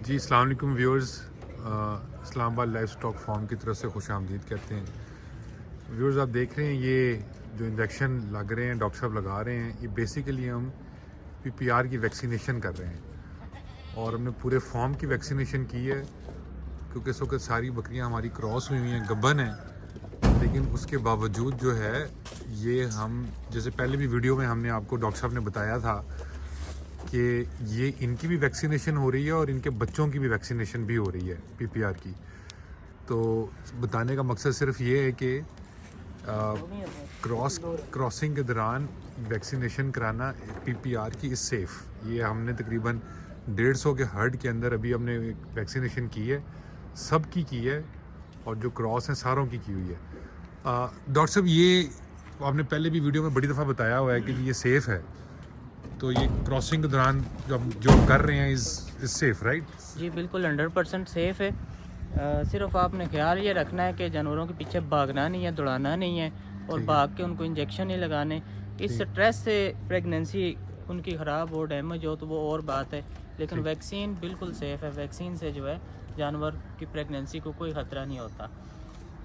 जी अस्सलाम वालेकुम viewers, Islamabad livestock farm की तरफ से खुश आमदीद कहते हैं। व्यूअर्स आप देख रहे हैं ये जो इंजेक्शन लग रहे हैं डॉक्टर साहब लगा रहे हैं, ये बेसिकली हम पीपीआर की वैक्सीनेशन कर रहे हैं और हमने पूरे फार्म की वैक्सीनेशन की है क्योंकि इस वक्त सारी बकरियां हमारी क्रॉस हुई हैं, गब्बन हैं, लेकिन उसके बावजूद जो है ये हम जैसे पहले भी वीडियो में हमने आपको डॉक्टर साहब ने बताया था कि ये इनकी भी वैक्सीनेशन हो रही है और इनके बच्चों की भी वैक्सीनेशन भी हो रही है पीपीआर की। तो बताने का मकसद सिर्फ ये है कि क्रॉसिंग के दौरान वैक्सीनेशन कराना पीपीआर की इज़ सेफ़। ये हमने तकरीबन 150 के हर्ड के अंदर अभी हमने वैक्सीनेशन की है, सब की है और जो क्रॉस हैं सारों की हुई है। डॉक्टर साहब ये आपने पहले भी वीडियो में बड़ी दफ़ा बताया हुआ है कि ये सेफ़ है, तो ये क्रॉसिंग के दौरान जो कर रहे हैं इज़ सेफ़ राइट? जी बिल्कुल 100% सेफ़ है। सिर्फ आपने ख्याल ये रखना है कि जानवरों के पीछे भागना नहीं है, दौड़ाना नहीं है और भाग के उनको इंजेक्शन नहीं लगाने। इस स्ट्रेस से प्रेगनेंसी उनकी ख़राब हो, डैमेज हो तो वो और बात है, लेकिन वैक्सीन बिल्कुल सेफ़ है। वैक्सीन से जो है जानवर की प्रेगनेंसी को कोई ख़तरा नहीं होता।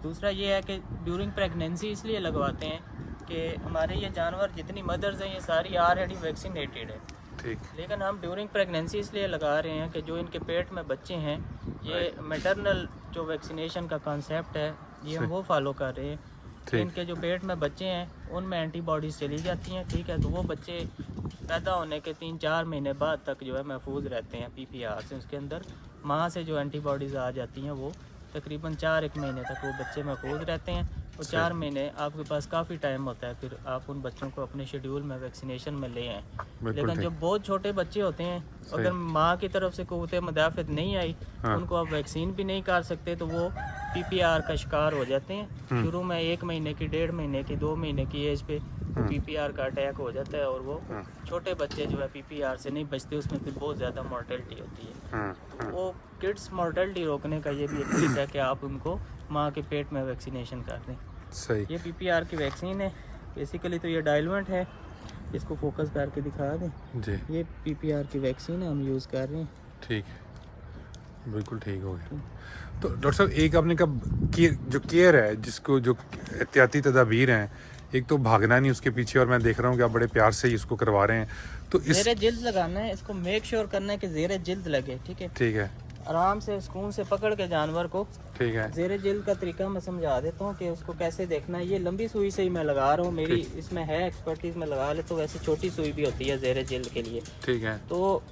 दूसरा ये है कि ड्यूरिंग प्रेगनेंसी इसलिए लगवाते हैं कि हमारे ये जानवर जितनी मदर्स हैं ये सारी ऑलरेडी वैक्सीनेटेड है, ठीक। लेकिन हम ड्यूरिंग प्रेगनेंसी इसलिए लगा रहे हैं कि जो इनके पेट में बच्चे हैं ये मैटरनल जो वैक्सीनेशन का कॉन्सेप्ट है ये हम वो फॉलो कर रहे हैं कि इनके जो पेट में बच्चे हैं उनमें एंटीबॉडीज़ चली जाती हैं, ठीक है, तो वो बच्चे पैदा होने के 3-4 महीने बाद तक जो है महफूज रहते हैं पीपीआर से। उसके अंदर माँ से जो एंटीबॉडीज़ आ जाती हैं वो तकरीबन 4-1 महीने तक वो बच्चे महफूज रहते हैं। तो 4 महीने आपके पास काफ़ी टाइम होता है, फिर आप उन बच्चों को अपने शेड्यूल में वैक्सीनेशन में ले आएँ। लेकिन जो बहुत छोटे बच्चे होते हैं अगर माँ की तरफ से क़ुव्वत मुदाफ़त नहीं आई उनको आप वैक्सीन भी नहीं कर सकते, तो वो पीपीआर का शिकार हो जाते हैं। शुरू में 1 महीने की, 1.5 महीने की, 2 महीने की एज पे पीपीआर का अटैक हो जाता है और वो छोटे बच्चे जो है पीपीआर से नहीं बचते, उसमें फिर बहुत ज़्यादा मॉर्टेलिटी होती है। वो किड्स मॉर्टेलिटी रोकने का ये भी एक तरीका है कि आप उनको माँ के पेट में वैक्सीनेशन कर दें। सही। ये पीपीआर की वैक्सीन है बेसिकली, तो ये डाइलमेंट है, इसको फोकस करके दिखा दें जी। ये पीपीआर की वैक्सीन है, हम यूज़ कर रहे हैं। ठीक है, बिल्कुल ठीक हो गया। तो डॉक्टर साहब एक आपने कब जो केयर है जिसको जो एहतियाती तदाबीर हैं, एक तो भागना नहीं उसके पीछे, और मैं देख रहा हूँ कि आप बड़े प्यार से ही इसको करवा रहे हैं, तो इस ज़ेरे जिल्द लगाना है, इसको मेक श्योर करना है कि ज़ेरे जिल्द लगे, ठीक है। ठीक है, आराम से सुकून से पकड़ के जानवर को, ठीक है। ज़ेरे जिल्द का तरीका मैं समझा देता हूँ कि उसको कैसे देखना है। ये लंबी सुई से ही मैं लगा रहा हूँ, मेरी इसमें है एक्सपर्टीज में लगा ले, तो वैसे छोटी सुई भी होती है ज़ेरे जिल्द के लिए, ठीक है। तो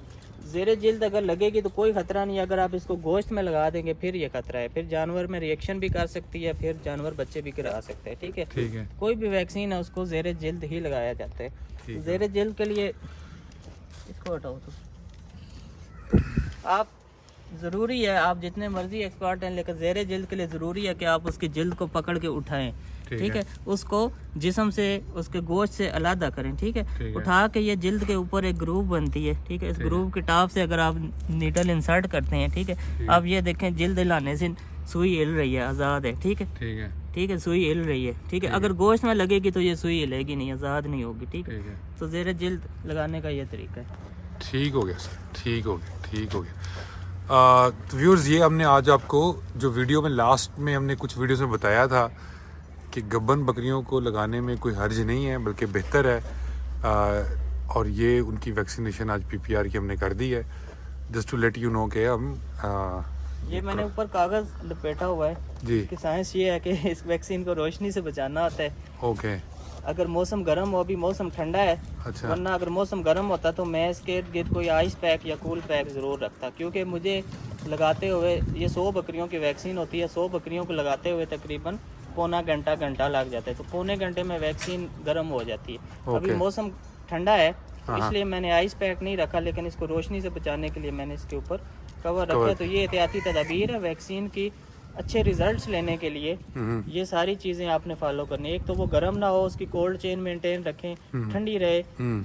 ज़ेरे जिल्द अगर लगेगी तो कोई ख़तरा नहीं है। अगर आप इसको गोश्त में लगा देंगे फिर ये खतरा है, फिर जानवर में रिएक्शन भी कर सकती है, फिर जानवर बच्चे भी गिरा सकते हैं, ठीक है। ठीक है। कोई भी वैक्सीन है उसको ज़ेरे जिल्द ही लगाया जाता है। ज़ेरे जिल्द के लिए इसको हटाओ, तो आप ज़रूरी है, आप जितने मर्जी एक्सपर्ट हैं, लेकिन ज़ेरे जिल्द के लिए ज़रूरी है कि आप उसकी जिल्द को पकड़ के उठाएं, ठीक है। उसको जिस्म से, उसके गोश्त से अलग करें, ठीक है। उठा के ये जिल्द के ऊपर एक ग्रूव बनती है, ठीक है। इस ग्रूव के टॉप से अगर आप नीडल इंसर्ट करते हैं, ठीक है, अब ये देखें जिल्द हिलाने से सुई हिल रही है, आज़ाद है, ठीक है, ठीक है, सुई हिल रही है, ठीक है। अगर गोश्त में लगेगी तो ये सुई हिलेगी नहीं, आज़ाद नहीं होगी, ठीक है। तो ज़ेरे जिल्द लगाने का ये तरीका है। ठीक हो गया सर, ठीक हो गया, ठीक हो गया। तो व्यूअर्स ये हमने आज आपको जो वीडियो में लास्ट में हमने कुछ वीडियोस में बताया था कि गब्बन बकरियों को लगाने में कोई हर्ज नहीं है बल्कि बेहतर है, और ये उनकी वैक्सीनेशन आज पीपीआर की हमने कर दी है। Just to let you know कि हम ये मैंने ऊपर कागज़ लपेटा हुआ है जी कि साइंस ये है कि इस वैक्सीन को रोशनी से बचाना होता है। ओके। अगर मौसम गर्म हो, अभी मौसम ठंडा है, अच्छा। वरना अगर मौसम गर्म होता तो मैं इसके इर्द गिर्द कोई आइस पैक या कूल पैक ज़रूर रखता, क्योंकि मुझे लगाते हुए ये 100 बकरियों की वैक्सीन होती है, 100 बकरियों को लगाते हुए तकरीबन पौना घंटा लग जाता है, तो पौने घंटे में वैक्सीन गर्म हो जाती है। अभी मौसम ठंडा है इसलिए मैंने आइस पैक नहीं रखा, लेकिन इसको रोशनी से बचाने के लिए मैंने इसके ऊपर कवर रखा। तो ये एहतियाती तदाबीर है वैक्सीन की। अच्छे रिजल्ट्स लेने के लिए ये सारी चीज़ें आपने फॉलो करनी है। एक तो वो गर्म ना हो, उसकी कोल्ड चेन मेंटेन रखें, ठंडी रहे,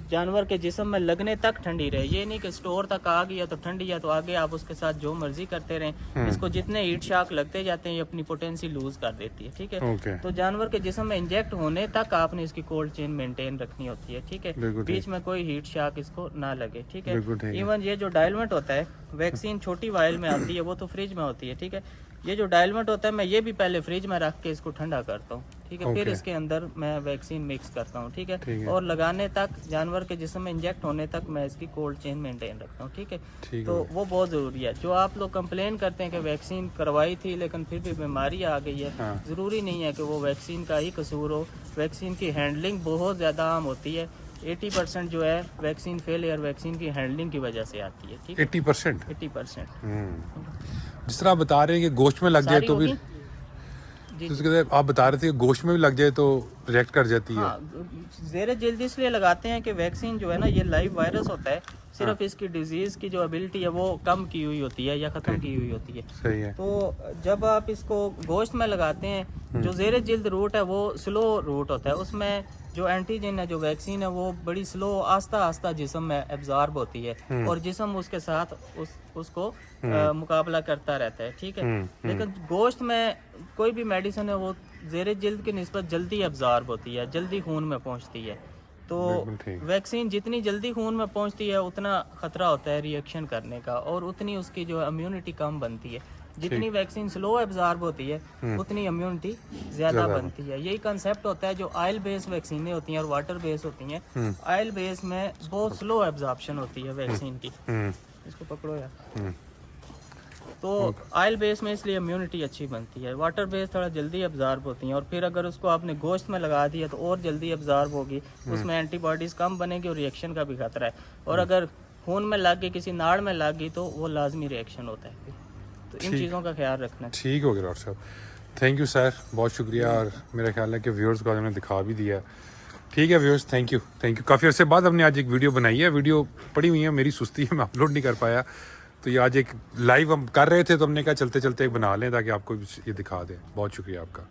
जानवर के जिस्म में लगने तक ठंडी रहे। ये नहीं कि स्टोर तक आ गया तो ठंडी है तो आगे आप उसके साथ जो मर्जी करते रहें। इसको जितने हीट शॉक लगते जाते हैं ये अपनी पोटेंसी लूज कर देती है, ठीक है। तो जानवर के जिस्म में इंजेक्ट होने तक आपने इसकी कोल्ड चेन मेंटेन रखनी होती है, ठीक है। बीच में कोई हीट शॉक इसको ना लगे, ठीक है। इवन ये जो डायलमेंट होता है वैक्सीन छोटी वायल में आती है, वो तो फ्रिज में होती है, ठीक है। ये जो डायलमेंट होता है मैं ये भी पहले फ्रिज में रख के इसको ठंडा करता हूँ, ठीक है। फिर Okay. इसके अंदर मैं वैक्सीन मिक्स करता हूँ, ठीक ठीक है। है। और लगाने तक, जानवर के जिस्म में इंजेक्ट होने तक मैं इसकी कोल्ड चेन मेंटेन रखता हूँ, ठीक है। ठीक तो है। वो बहुत ज़रूरी है। जो आप लोग कंप्लेन करते हैं कि वैक्सीन करवाई थी लेकिन फिर भी बीमारी आ गई है, हाँ। ज़रूरी नहीं है कि वो वैक्सीन का ही कसूर हो। वैक्सीन की हैंडलिंग बहुत ज़्यादा आम होती है। 80% जो है वैक्सीन फेलियर वैक्सीन की हैंडलिंग की वजह से आती है, ठीक है। 80%। 80%। जिस तरह आप बता रहे हैं कि गोश्त में लग जाए सारी तो होगी? फिर जी तो उसके बाद आप बता रहे थे कि गोश्त में भी लग जाए तो रिएक्ट कर जाती है। हाँ, ज़ेरे जल्द इसलिए लगाते हैं कि वैक्सीन जो है ना, ये लाइव वायरस होता है। सिर्फ इसकी डिजीज़ की जो एबिलिटी है वो कम की हुई होती है या ख़त्म की हुई होती है। सही है। तो जब आप इसको गोश्त में लगाते हैं, जो ज़ेरे जल्द रूट है वो स्लो रूट होता है। उसमें जो एंटीजन है, जो वैक्सीन है, वो बड़ी स्लो आस्ता आस्ता जिस्म में एब्जॉर्ब होती है और जिस्म उसके साथ उसको मुकाबला करता रहता है, ठीक है। लेकिन गोश्त में कोई भी मेडिसिन है वो ज़ेरे जल्द की निस्बत जल्दी एब्जॉर्ब होती है, जल्दी खून में पहुंचती है। तो बिल्कुल ठीक। वैक्सीन जितनी जल्दी खून में पहुंचती है उतना ख़तरा होता है रिएक्शन करने का, और उतनी उसकी जो इम्यूनिटी कम बनती है। जितनी वैक्सीन स्लो एब्जॉर्ब होती है उतनी इम्यूनिटी ज़्यादा बनती है। यही कंसेप्ट होता है। जो ऑयल बेस्ड वैक्सीनें होती हैं और वाटर बेस्ड होती हैं, ऑयल बेस में बहुत स्लो एब्जॉर्प्शन होती है वैक्सीन की। इसको पकड़ो यार। तो ऑयल बेस में इसलिए इम्यूनिटी अच्छी बनती है। वाटर बेस थोड़ा जल्दी एब्जॉर्ब होती हैं, और फिर अगर उसको आपने गोश्त में लगा दिया तो और जल्दी एब्जॉर्ब होगी, उसमें एंटीबॉडीज़ कम बनेगी और रिएक्शन का भी खतरा है। और अगर खून में लग गई, किसी नाड़ में लग गई, तो वो लाजमी रिएक्शन होता है। तो इन चीज़ों का ख्याल रखना। ठीक हो गया डॉक्टर साहब, थैंक यू सर, बहुत शुक्रिया। और मेरा ख्याल है कि व्यूअर्स को हमने दिखा भी दिया। ठीक है व्यूअर्स, थैंक यू। काफ़ी अर्से बाद हमने आज एक वीडियो बनाई है। वीडियो पड़ी हुई है, मेरी सुस्ती है, मैं अपलोड नहीं कर पाया। तो ये आज एक लाइव हम कर रहे थे, तो हमने कहा चलते चलते एक बना लें ताकि आपको ये दिखा दें। बहुत शुक्रिया आपका।